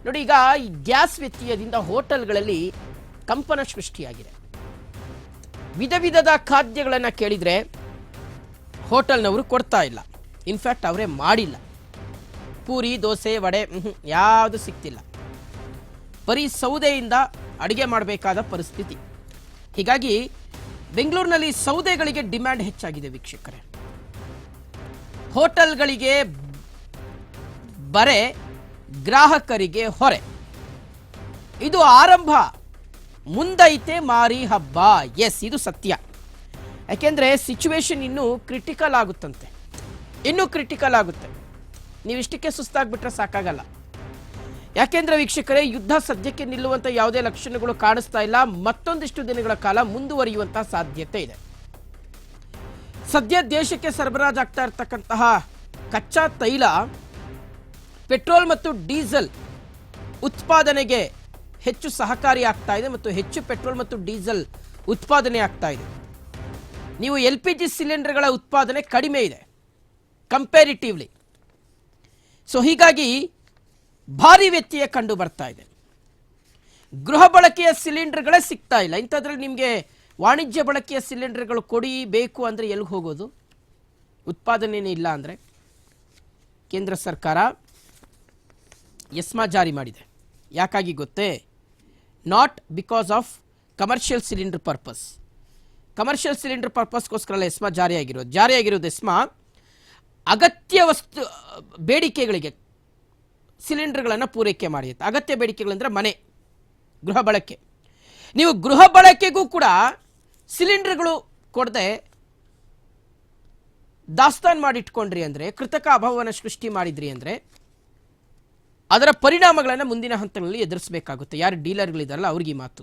ನೋಡಿ, ಈಗ ಈ ಗ್ಯಾಸ್ ವ್ಯತ್ಯಯದಿಂದ ಹೋಟೆಲ್ಗಳಲ್ಲಿ ಕಂಪನ ಸೃಷ್ಟಿಯಾಗಿದೆ. ವಿಧ ವಿಧದ ಖಾದ್ಯಗಳನ್ನು ಕೇಳಿದರೆ ಹೋಟೆಲ್ನವರು ಕೊಡ್ತಾ ಇಲ್ಲ. ಇನ್ಫ್ಯಾಕ್ಟ್ ಅವರೇ ಮಾಡಿಲ್ಲ. ಪೂರಿ, ದೋಸೆ, ವಡೆ ಯಾವುದು ಸಿಗ್ತಿಲ್ಲ. ಬರೀ ಸೌದೆಯಿಂದ ಅಡುಗೆ ಮಾಡಬೇಕಾದ ಪರಿಸ್ಥಿತಿ. ಹೀಗಾಗಿ ಬೆಂಗಳೂರಿನಲ್ಲಿ ಸೌದೆಗಳಿಗೆ ಡಿಮ್ಯಾಂಡ್ ಹೆಚ್ಚಾಗಿದೆ ವೀಕ್ಷಕರೇ. ಹೋಟೆಲ್ಗಳಿಗೆ ಬರೆ, ಗ್ರಾಹಕರಿಗೆ ಹೊರೆ. ಇದು ಆರಂಭ, ಮುಂದೈತೆ ಮಾರಿ ಹಬ್ಬ. ಎಸ್, ಇದು ಸತ್ಯ. ಯಾಕೆಂದರೆ ಸಿಚುವೇಶನ್ ಇನ್ನೂ ಕ್ರಿಟಿಕಲ್ ಆಗುತ್ತಂತೆ. ಇನ್ನೂ ಕ್ರಿಟಿಕಲ್ ಆಗುತ್ತೆ. ನೀವಿಷ್ಟಕ್ಕೆ ಸುಸ್ತಾಗ್ಬಿಟ್ರೆ ಸಾಕಾಗಲ್ಲ. ಯಾಕೆಂದ್ರೆ ವೀಕ್ಷಕರೇ, ಯುದ್ಧ ಸದ್ಯಕ್ಕೆ ನಿಲ್ಲುವಂಥ ಯಾವುದೇ ಲಕ್ಷಣಗಳು ಕಾಣಿಸ್ತಾ ಇಲ್ಲ. ಮತ್ತೊಂದಿಷ್ಟು ದಿನಗಳ ಕಾಲ ಮುಂದುವರಿಯುವಂಥ ಸಾಧ್ಯತೆ ಇದೆ. ಸದ್ಯ ದೇಶಕ್ಕೆ ಸರಬರಾಜಾಗ್ತಾ ಇರತಕ್ಕಂತಹ ಕಚ್ಚಾ ತೈಲ, ಪೆಟ್ರೋಲ್ ಮತ್ತು ಡೀಸೆಲ್ ಉತ್ಪಾದನೆಗೆ ಹೆಚ್ಚು ಸಹಕಾರಿ ಆಗ್ತಾ ಇದೆ ಮತ್ತು ಹೆಚ್ಚು ಪೆಟ್ರೋಲ್ ಮತ್ತು ಡೀಸೆಲ್ ಉತ್ಪಾದನೆ ಆಗ್ತಾ ಇದೆ. ನೀವು LPG ಸಿಲಿಂಡರ್ಗಳ ಉತ್ಪಾದನೆ ಕಡಿಮೆ ಇದೆ ಕಂಪೇರಿಟಿವ್ಲಿ. ಸೊ ಹೀಗಾಗಿ ಭಾರಿ ವ್ಯತ್ಯಯ ಕಂಡು ಬರ್ತಾ ಇದೆ. ಗೃಹ ಬಳಕೆಯ ಸಿಲಿಂಡರ್ಗಳೇ ಸಿಗ್ತಾ ಇಲ್ಲ. ಇಂಥದ್ರಲ್ಲಿ ನಿಮಗೆ ವಾಣಿಜ್ಯ ಬಳಕೆಯ ಸಿಲಿಂಡರ್ಗಳು ಕೊಡಿ ಬೇಕು ಅಂದರೆ ಎಲ್ಲಿಗೆ ಹೋಗೋದು? ಉತ್ಪಾದನೆಯೇ ಇಲ್ಲ ಅಂದರೆ ಕೇಂದ್ರ ಸರ್ಕಾರ ಎಸ್ಮಾ ಜಾರಿ ಮಾಡಿದೆ. ಯಾಕಾಗಿ ಗೊತ್ತೇ? Not because of commercial cylinder purpose. Commercial cylinder ಪರ್ಪಸ್ಗೋಸ್ಕರ ಎಸ್ಮಾ ಜಾರಿಯಾಗಿರೋದು ಎಸ್ಮಾ ಅಗತ್ಯ ವಸ್ತು ಬೇಡಿಕೆಗಳಿಗೆ ಸಿಲಿಂಡರ್ಗಳನ್ನು ಪೂರೈಕೆ ಮಾಡಿರುತ್ತೆ. ಅಗತ್ಯ ಬೇಡಿಕೆಗಳಂದ್ರೆ ಮನೆ, ಗೃಹ ಬಳಕೆ. ನೀವು ಗೃಹ ಬಳಕೆಗೂ ಕೂಡ ಸಿಲಿಂಡರ್ಗಳು ಕೊಡದೆ ದಾಸ್ತಾನು ಮಾಡಿಟ್ಕೊಂಡ್ರಿ ಅಂದರೆ, ಕೃತಕ ಅಭಾವವನ್ನು ಸೃಷ್ಟಿ ಮಾಡಿದ್ರಿ ಅಂದರೆ ಅದರ ಪರಿಣಾಮಗಳನ್ನು ಮುಂದಿನ ಹಂತಗಳಲ್ಲಿ ಎದುರಿಸಬೇಕಾಗುತ್ತೆ. ಯಾರು ಡೀಲರ್ಗಳಿದಾರಲ್ಲ ಅವ್ರಿಗೆ ಮಾತು.